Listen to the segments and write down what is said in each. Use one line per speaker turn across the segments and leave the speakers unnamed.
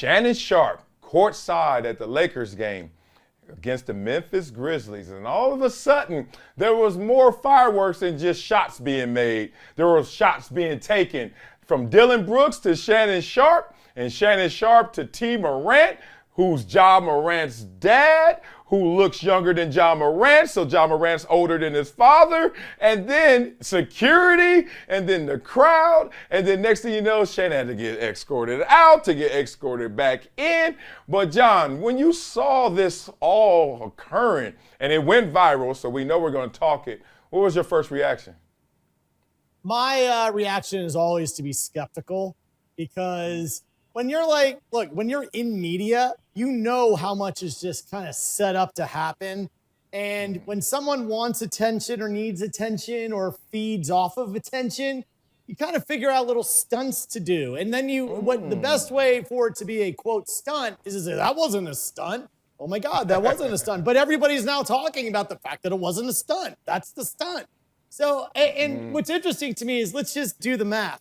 Shannon Sharpe, courtside at the Lakers game against the Memphis Grizzlies. And all of a sudden, there was more fireworks than just shots being made. There were shots being taken from Dillon Brooks to Shannon Sharpe, and Shannon Sharpe to T. Morant, who's Ja Morant's dad, who looks younger than Ja Morant, so Ja Morant's older than his father, and then security, and then the crowd, and then next thing you know, Shannon had to get escorted out, to get escorted back in. But John, when you saw this all occurring, and it went viral, so we know we're going to talk it, what was your first reaction?
My reaction is always to be skeptical, because when you're like, look, when you're in media, you know how much is just kind of set up to happen. And when someone wants attention or needs attention or feeds off of attention, you kind of figure out little stunts to do. And then the best way for it to be a quote stunt is to say, that wasn't a stunt. Oh my God, that wasn't a stunt. But everybody's now talking about the fact that it wasn't a stunt. That's the stunt. So, and what's interesting to me is, let's just do the math.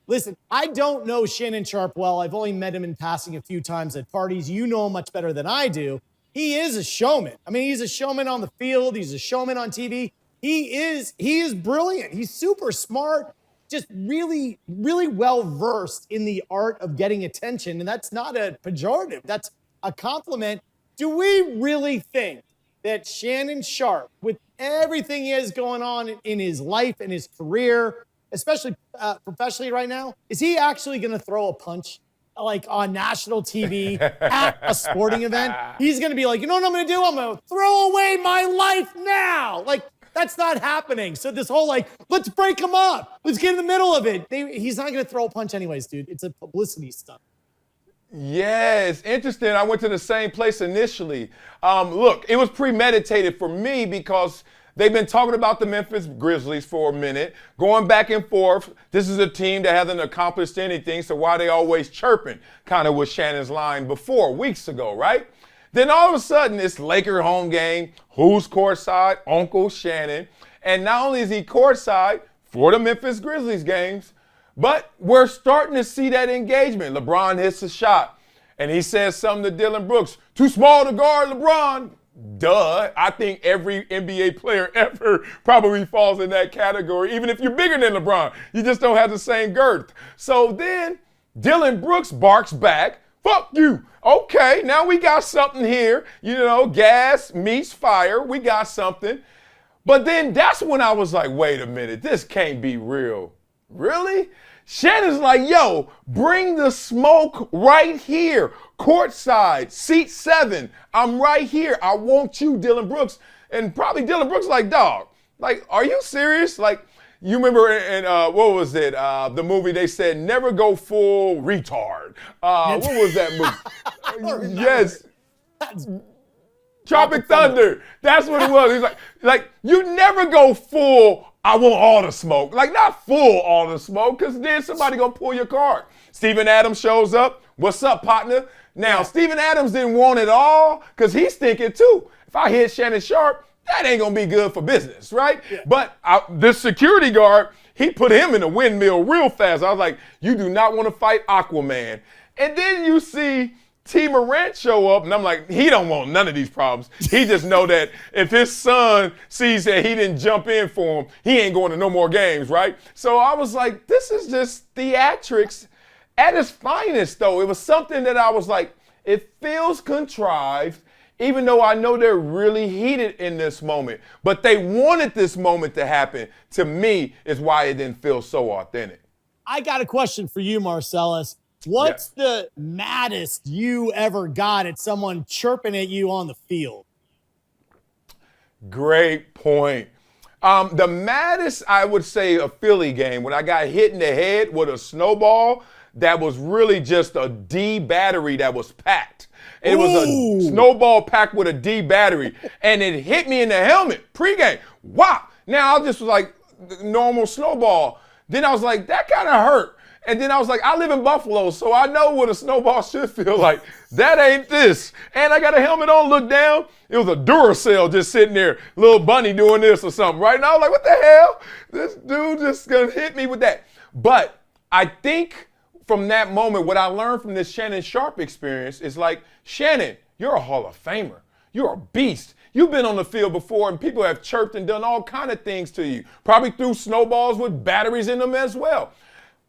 Listen, I don't know Shannon Sharpe well. I've only met him in passing a few times at parties. You know him much better than I do. He is a showman. I mean, he's a showman on the field. He's a showman on TV. He is brilliant. He's super smart, just really, really well-versed in the art of getting attention. And that's not a pejorative. That's a compliment. Do we really think that Shannon Sharpe, with everything he has going on in his life and his career, especially professionally right now, is he actually going to throw a punch like on national TV at a sporting event? He's going to be like, you know what I'm going to do? I'm going to throw away my life now. Like, that's not happening. So this whole like, let's break him up. Let's get in the middle of it. He's not going to throw a punch anyways, dude. It's a publicity stunt.
Yeah, it's interesting. I went to the same place initially. Look, it was premeditated for me because they've been talking about the Memphis Grizzlies for a minute, going back and forth. This is a team that hasn't accomplished anything, so why are they always chirping? Kind of was Shannon's line before, weeks ago, right? Then all of a sudden, it's Laker home game. Who's courtside? Uncle Shannon. And not only is he courtside for the Memphis Grizzlies games, but we're starting to see that engagement. LeBron hits a shot, and he says something to Dillon Brooks. Too small to guard LeBron. Duh. I think every NBA player ever probably falls in that category, even if you're bigger than LeBron. You just don't have the same girth. So then Dillon Brooks barks back, fuck you. Okay, now we got something here. You know, gas meets fire. We got something. But then that's when I was like, wait a minute, this can't be real. Really? Shannon's like, yo, bring the smoke right here. Courtside, seat 7. I'm right here. I want you, Dillon Brooks. And probably Dillon Brooks like, dog, like, are you serious? Like, you remember in, what was it? The movie they said, never go full retard. What was that movie? Yes. Tropic Thunder. That's what it was. He's like, you never go full, I want all the smoke. Like, not full all the smoke, because then somebody gonna pull your card. Steven Adams shows up. What's up, partner? Now, Steven Adams didn't want it all, because he's thinking, too, if I hit Shannon Sharpe, that ain't gonna be good for business, right? Yeah. But this security guard, he put him in a windmill real fast. I was like, you do not want to fight Aquaman. And then you see T. Morant show up, and I'm like, he don't want none of these problems. He just know that if his son sees that he didn't jump in for him, he ain't going to no more games, right? So I was like, this is just theatrics at its finest, though. It was something that I was like, it feels contrived, even though I know they're really heated in this moment. But they wanted this moment to happen. To me, is why it didn't feel so authentic.
I got a question for you, Marcellus. What's the maddest you ever got at someone chirping at you on the field?
Great point. The maddest, I would say, a Philly game when I got hit in the head with a snowball that was really just a D battery that was packed. It was a snowball packed with a D battery, and it hit me in the helmet pregame. Wow. Now I just was like, normal snowball. Then I was like, that kind of hurt. And then I was like, I live in Buffalo, so I know what a snowball should feel like. That ain't this. And I got a helmet on, look down. It was a Duracell just sitting there, little bunny doing this or something, right? And I was like, what the hell? This dude just gonna hit me with that. But I think from that moment, what I learned from this Shannon Sharpe experience is like, Shannon, you're a Hall of Famer. You're a beast. You've been on the field before and people have chirped and done all kind of things to you. Probably threw snowballs with batteries in them as well.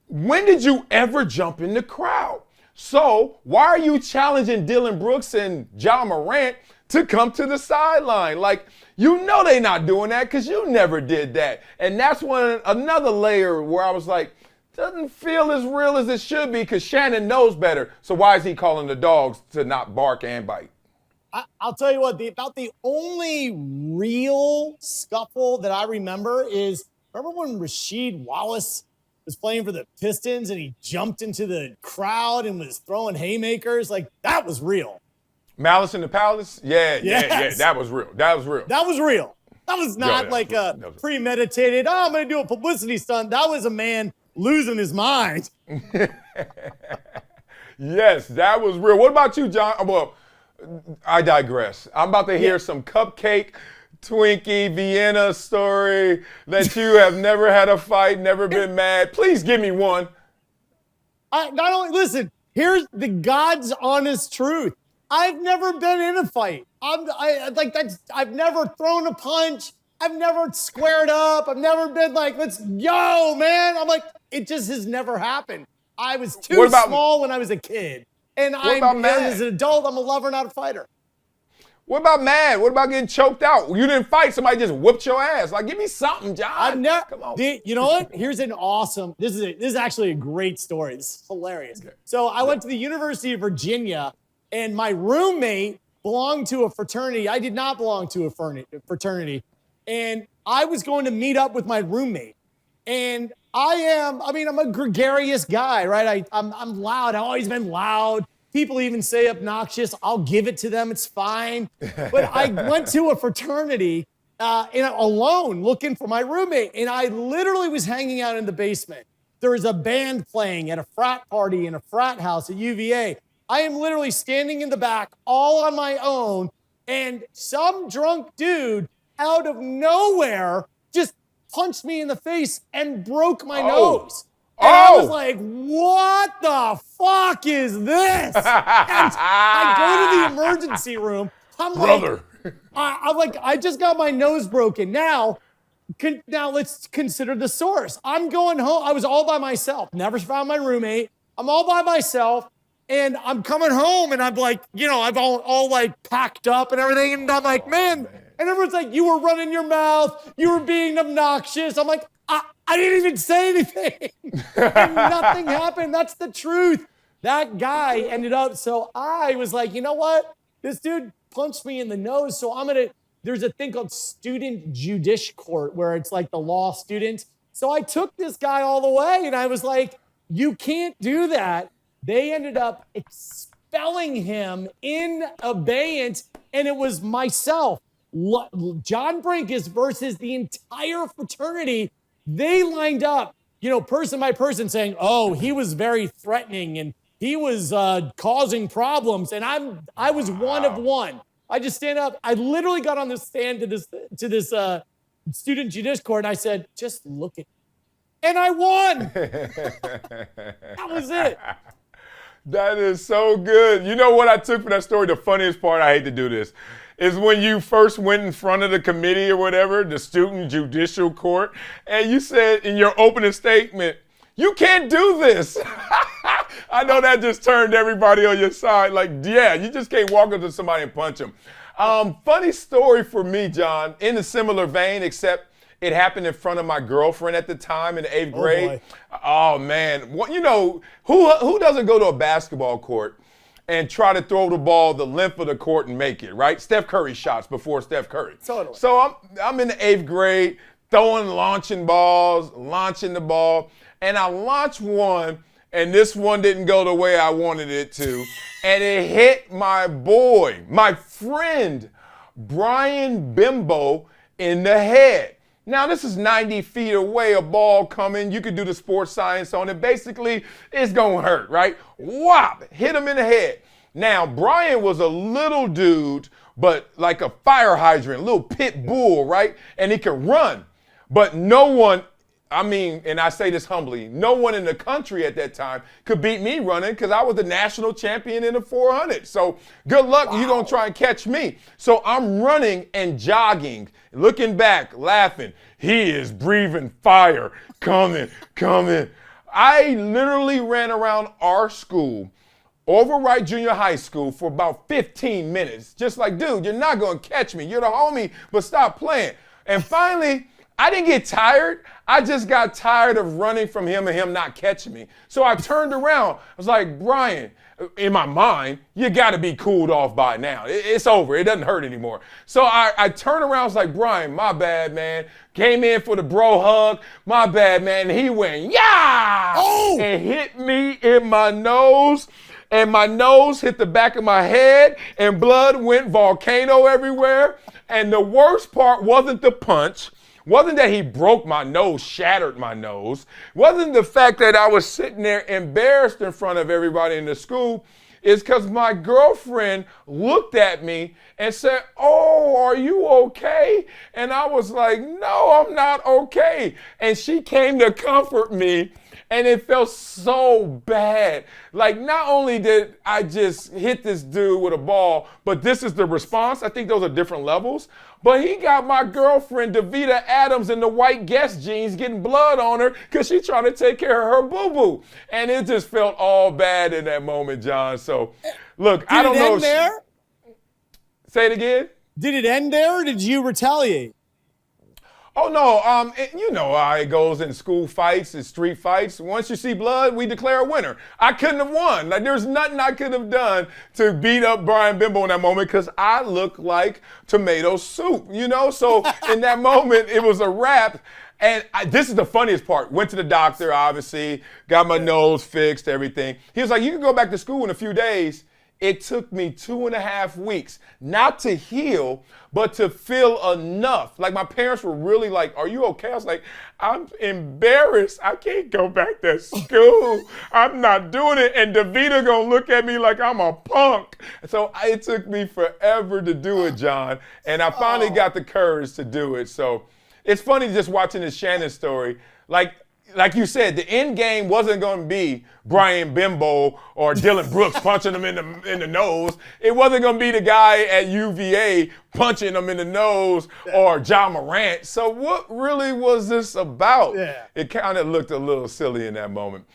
When did you ever jump in the crowd? So why are you challenging Dylan Brooks and John Morant to come to the sideline? Like, you know they're not doing that because you never did that. And that's another layer where I was like, doesn't feel as real as it should be because Shannon knows better. So why is he calling the dogs to not bark and bite?
I'll tell you what, about the only real scuffle that I remember is, remember when Rasheed Wallace was playing for the Pistons and he jumped into the crowd and was throwing haymakers? Like, that was real.
Malice in the Palace? Yeah, that was real. That was real.
That was real. That was not premeditated, I'm going to do a publicity stunt. That was a man losing his mind.
Yes, that was real. What about you, John? Well, I digress. I'm about to hear some cupcake, Twinkie, Vienna story that you have never had a fight, never been mad. Please give me one.
Listen, here's the God's honest truth. I've never been in a fight. I've never thrown a punch. I've never squared up. I've never been like, let's go, man. I'm like, it just has never happened. I was too small when I was a kid. And as an adult, I'm a lover, not a fighter.
What about mad? What about getting choked out? You didn't fight. Somebody just whooped your ass. Like, give me something, John. Come on.
You know what? Here's an awesome, this is actually a great story. This is hilarious. Okay. So I went to the University of Virginia, and my roommate belonged to a fraternity. I did not belong to a fraternity. And I was going to meet up with my roommate. And I'm a gregarious guy, right? I'm loud. I've always been loud. People even say obnoxious. I'll give it to them. It's fine. But I went to a fraternity alone looking for my roommate. And I literally was hanging out in the basement. There was a band playing at a frat party in a frat house at UVA. I am literally standing in the back all on my own. And some drunk dude out of nowhere just punched me in the face and broke my nose. And I was like, what the fuck is this? And I go to the emergency room. I'm like, I just got my nose broken. Now let's consider the source. I'm going home. I was all by myself. Never found my roommate. I'm all by myself. And I'm coming home and I'm like, I'm all like packed up and everything. And I'm like, man. And everyone's like, you were running your mouth. You were being obnoxious. I'm like, I didn't even say anything. And nothing happened. That's the truth. That guy ended up, so I was like, you know what? This dude punched me in the nose. So there's a thing called student judice court where it's like the law students. So I took this guy all the way and I was like, you can't do that. They ended up expelling him in abeyance. And it was myself. John Brinkus versus the entire fraternity. They lined up, person by person saying, oh, he was very threatening and he was causing problems. And I was one of one. I just stand up. I literally got on the stand to this student judice court and I said, just look at me. And I won. That was it.
That is so good. You know what I took from that story? The funniest part, I hate to do this, is when you first went in front of the committee or whatever, the student judicial court, and you said in your opening statement, you can't do this. I know that just turned everybody on your side. Like, yeah, you just can't walk up to somebody and punch them. Funny story for me, John, in a similar vein, except it happened in front of my girlfriend at the time in the 8th grade. Boy. Oh, man. Well, who doesn't go to a basketball court and try to throw the ball the length of the court and make it, right? Steph Curry shots before Steph Curry.
Totally.
So I'm in the 8th grade, launching the ball, and I launched one, and this one didn't go the way I wanted it to, and it hit my friend, Brian Bimbo, in the head. Now, this is 90 feet away, a ball coming. You could do the sports science on it. Basically, it's going to hurt, right? Whop! Hit him in the head. Now, Brian was a little dude, but like a fire hydrant, little pit bull, right? And he could run. But no one I mean, and I say this humbly, no one in the country at that time could beat me running because I was the national champion in the 400. So good luck, you're going to try and catch me. So I'm running and jogging, looking back, laughing. He is breathing fire, coming. I literally ran around our school, Overwright Junior High School, for about 15 minutes. Just like, dude, you're not going to catch me. You're the homie, but stop playing. And finally, I didn't get tired. I just got tired of running from him and him not catching me. So I turned around. I was like, Brian, in my mind, you got to be cooled off by now. It's over. It doesn't hurt anymore. So I turned around. I was like, Brian, my bad, man. Came in for the bro hug. My bad, man. And he went, yeah!
Oh!
And hit me in my nose. And my nose hit the back of my head. And blood went volcano everywhere. And the worst part wasn't the punch. Wasn't that he broke my nose, shattered my nose. Wasn't the fact that I was sitting there embarrassed in front of everybody in the school. It's because my girlfriend looked at me and said, oh, are you okay? And I was like, no, I'm not okay. And she came to comfort me. And it felt so bad. Like, not only did I just hit this dude with a ball, but this is the response. I think those are different levels. But he got my girlfriend, Davita Adams, in the white Guess jeans, getting blood on her because she's trying to take care of her boo-boo. And it just felt all bad in that moment, John. So, look, I don't know.
Did it end there?
Say it again?
Did it end there, or did you retaliate?
Oh, no, you know how it goes in school fights and street fights. Once you see blood, we declare a winner. I couldn't have won. Like, there's nothing I could have done to beat up Brian Bimbo in that moment because I look like tomato soup, you know? So in that moment, it was a wrap. And this is the funniest part. Went to the doctor, obviously, got my nose fixed, everything. He was like, you can go back to school in a few days. It took me 2.5 weeks, not to heal, but to feel enough. Like, my parents were really like, are you okay? I was like, I'm embarrassed. I can't go back to school. I'm not doing it. And Davita gonna look at me like I'm a punk. So it took me forever to do it, John. And I finally got the courage to do it. So it's funny just watching this Shannon story. Like you said, the end game wasn't going to be Brian Bimbo or Dylan Brooks punching him in the nose. It wasn't going to be the guy at UVA punching him in the nose or John Morant. So what really was this about?
Yeah.
It kind of looked a little silly in that moment.